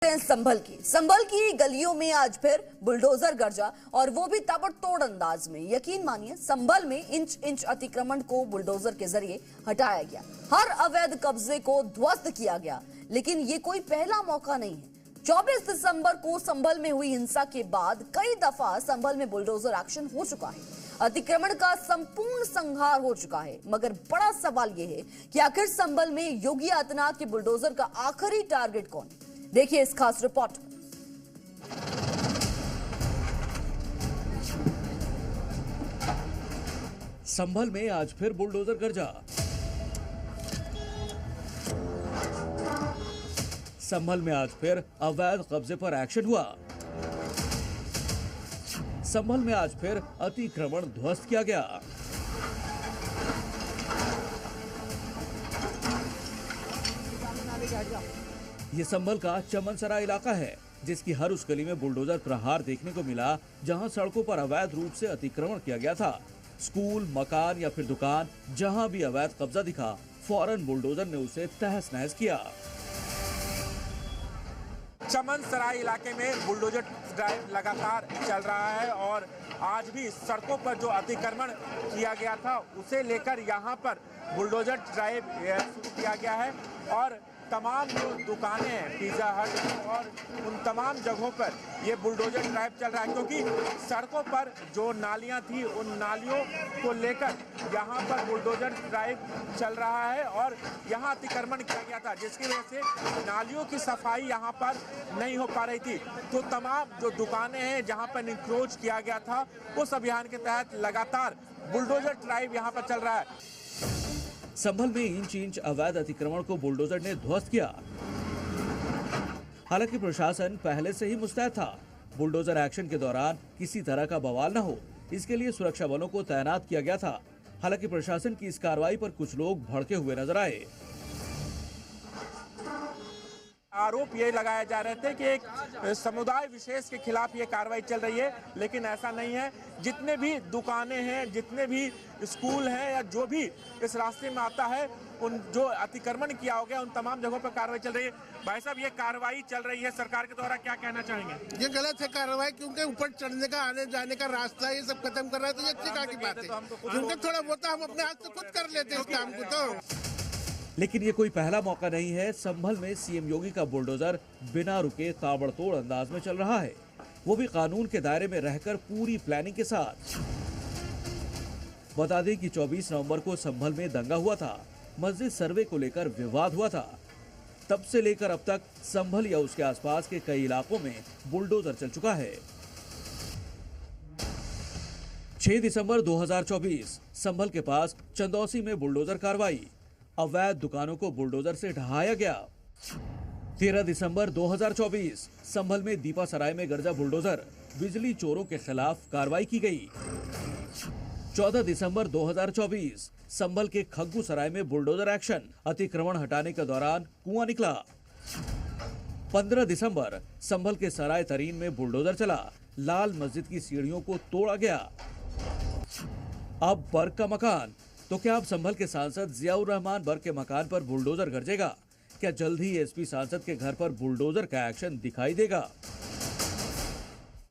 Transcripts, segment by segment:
संभल की गलियों में आज फिर बुलडोजर गरजा और वो भी ताबड़तोड़ अंदाज में। यकीन मानिए, संभल में इंच इंच अतिक्रमण को बुलडोजर के जरिए हटाया गया, हर अवैध कब्जे को ध्वस्त किया गया। लेकिन ये कोई पहला मौका नहीं है। 24 दिसंबर को संभल में हुई हिंसा के बाद कई दफा संभल में बुलडोजर एक्शन हो चुका है, अतिक्रमण का संपूर्ण संहार हो चुका है। मगर बड़ा सवाल यह है कि आखिर संभल में योगी आदित्यनाथ के बुलडोजर का आखिरी टारगेट कौन है? देखिए इस खास रिपोर्ट। संभल में आज फिर बुलडोजर गरजा। संभल में आज फिर अवैध कब्जे पर एक्शन हुआ। संभल में आज फिर अतिक्रमण ध्वस्त किया गया। ये संभल का चमनसराय इलाका है, जिसकी हर उस गली में बुलडोजर प्रहार देखने को मिला जहां सड़कों पर अवैध रूप से अतिक्रमण किया गया था। स्कूल, मकान या फिर दुकान, जहां भी अवैध कब्जा दिखा, फौरन बुलडोजर ने उसे तहस नहस किया। चमनसराय इलाके में बुलडोजर ड्राइव लगातार चल रहा है और आज भी सड़कों पर जो अतिक्रमण किया गया था उसे लेकर यहां पर बुलडोजर ड्राइव शुरू किया गया है और तमाम जो दुकानें हैं, पिज़्ज़ा हट और उन तमाम जगहों पर ये बुलडोजर ड्राइव चल रहा है, क्योंकि सड़कों पर जो नालियां थी उन नालियों को लेकर यहाँ पर बुलडोजर ड्राइव चल रहा है और यहाँ अतिक्रमण किया गया था, जिसकी वजह से नालियों की सफाई यहाँ पर नहीं हो पा रही थी। तो तमाम जो दुकानें हैं जहाँ पर इंक्रोच किया गया था, उस अभियान के तहत लगातार बुलडोजर ड्राइव यहाँ पर चल रहा है। संभल में इंच इंच अवैध अतिक्रमण को बुलडोजर ने ध्वस्त किया। हालांकि प्रशासन पहले से ही मुस्तैद था। बुलडोजर एक्शन के दौरान किसी तरह का बवाल न हो, इसके लिए सुरक्षा बलों को तैनात किया गया था। हालांकि प्रशासन की इस कार्रवाई पर कुछ लोग भड़के हुए नजर आए। आरोप ये लगाए जा रहे थे कि एक समुदाय विशेष के खिलाफ ये कार्रवाई चल रही है, लेकिन ऐसा नहीं है। जितने भी दुकानें हैं, जितने भी स्कूल हैं या जो भी इस रास्ते में आता है, उन जो अतिक्रमण किया हो गया उन तमाम जगहों पर कार्रवाई चल रही है। भाई साहब, ये कार्रवाई चल रही है सरकार के द्वारा, क्या कहना चाहेंगे? ये गलत है कार्रवाई, क्योंकि ऊपर चढ़ने का, आने जाने का रास्ता ये सब खत्म कर रहा है, तो ये अच्छी कहाँ की बात है? क्योंकि थोड़ा बहुत हम अपने हाथ से खुद कर लेते हैं इस काम को। तो लेकिन ये कोई पहला मौका नहीं है। संभल में सीएम योगी का बुलडोजर बिना रुके ताबड़तोड़ अंदाज में चल रहा है, वो भी कानून के दायरे में रहकर पूरी प्लानिंग के साथ। बता दें कि 24 नवंबर को संभल में दंगा हुआ था, मस्जिद सर्वे को लेकर विवाद हुआ था। तब से लेकर अब तक संभल या उसके आसपास के कई इलाकों में बुलडोजर चल चुका है। 6 दिसंबर 2024 संभल के पास चंदौसी में बुलडोजर कार्रवाई, अवैध दुकानों को बुलडोजर से ढहाया गया। 13 दिसंबर 2024 संभल में दीपासराय में गरजा बुलडोजर, बिजली चोरों के खिलाफ कार्रवाई की गई। 14 दिसंबर 2024 संभल के खग्गू सराय में बुलडोजर एक्शन, अतिक्रमण हटाने के दौरान कुआं निकला। 15 दिसंबर संभल के सराय तरीन में बुलडोजर चला, लाल मस्जिद की सीढ़ियों को तोड़ा गया। अब बर्क का मकान, तो क्या अब संभल के सांसद जियाउर रहमान बर्क के मकान पर बुलडोजर गरजेगा? क्या जल्द ही एसपी सांसद के घर पर बुलडोजर का एक्शन दिखाई देगा?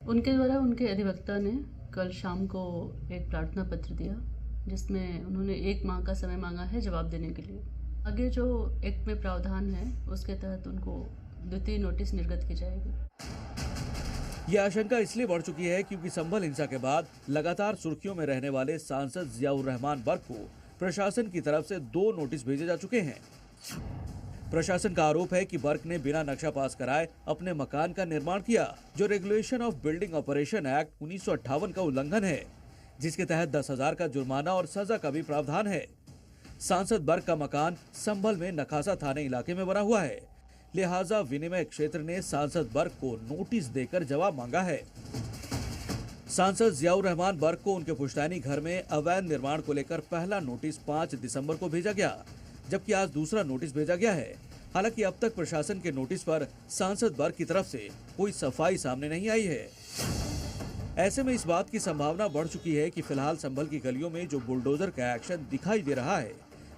उनके द्वारा उनके अधिवक्ता ने कल शाम को एक प्रार्थना पत्र दिया, जिसमें उन्होंने 1 माह का समय मांगा है जवाब देने के लिए। आगे जो एक्ट में प्रावधान है उसके तहत उनको द्वितीय नोटिस निर्गत की जाएगी। यह आशंका इसलिए बढ़ चुकी है क्योंकि संभल हिंसा के बाद लगातार सुर्खियों में रहने वाले सांसद जियाउर रहमान बर्क को प्रशासन की तरफ से 2 नोटिस भेजे जा चुके हैं। प्रशासन का आरोप है कि बर्क ने बिना नक्शा पास कराए अपने मकान का निर्माण किया, जो regulation of building operation act 1958 का उल्लंघन है, जिसके तहत 10,000 का जुर्माना और सजा का भी प्रावधान है। सांसद बर्क का मकान संभल में नखासा थाने इलाके में बना हुआ है, लिहाजा विनिमय क्षेत्र ने सांसद बर्क को नोटिस देकर जवाब मांगा है। सांसद जियाउर रहमान बर्क को उनके पुश्तैनी घर में अवैध निर्माण को लेकर पहला नोटिस 5 दिसंबर को भेजा गया, जबकि आज दूसरा नोटिस भेजा गया है। हालांकि अब तक प्रशासन के नोटिस पर सांसद बर्क की तरफ से कोई सफाई सामने नहीं आई है। ऐसे में इस बात की संभावना बढ़ चुकी है कि फिलहाल संभल की गलियों में जो बुलडोजर का एक्शन दिखाई दे रहा है,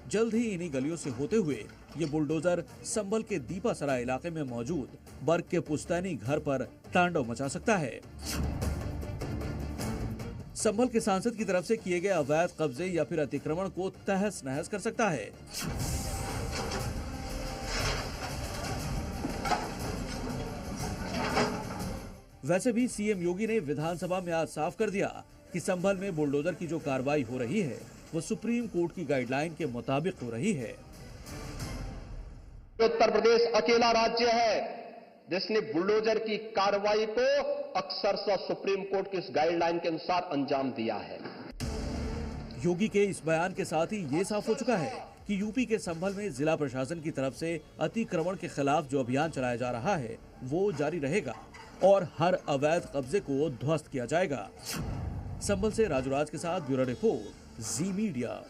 जल्द ही इन्हीं गलियों से होते हुए ये बुलडोजर संभल के दीपासराय इलाके में मौजूद बर्क के पुश्तैनी घर पर तांडव मचा सकता है। संभल के सांसद की तरफ से किए गए अवैध कब्जे या फिर अतिक्रमण को तहस नहस कर सकता है। वैसे भी सीएम योगी ने विधानसभा में आज साफ कर दिया कि संभल में बुलडोजर की जो कार्रवाई हो रही है वो सुप्रीम कोर्ट की गाइडलाइन के मुताबिक हो रही है। उत्तर प्रदेश अकेला राज्य है जिसने बुलडोजर की कार्रवाई को अक्सर सुप्रीम कोर्ट की इस गाइडलाइन के अनुसार अंजाम दिया है। योगी के इस बयान के साथ ही ये साफ हो चुका है कि यूपी के संभल में जिला प्रशासन की तरफ से अतिक्रमण के खिलाफ जो अभियान चलाया जा रहा है वो जारी रहेगा और हर अवैध कब्जे को ध्वस्त किया जाएगा। संभल से राजू राज के साथ ब्यूरो रिपोर्ट, जी मीडिया।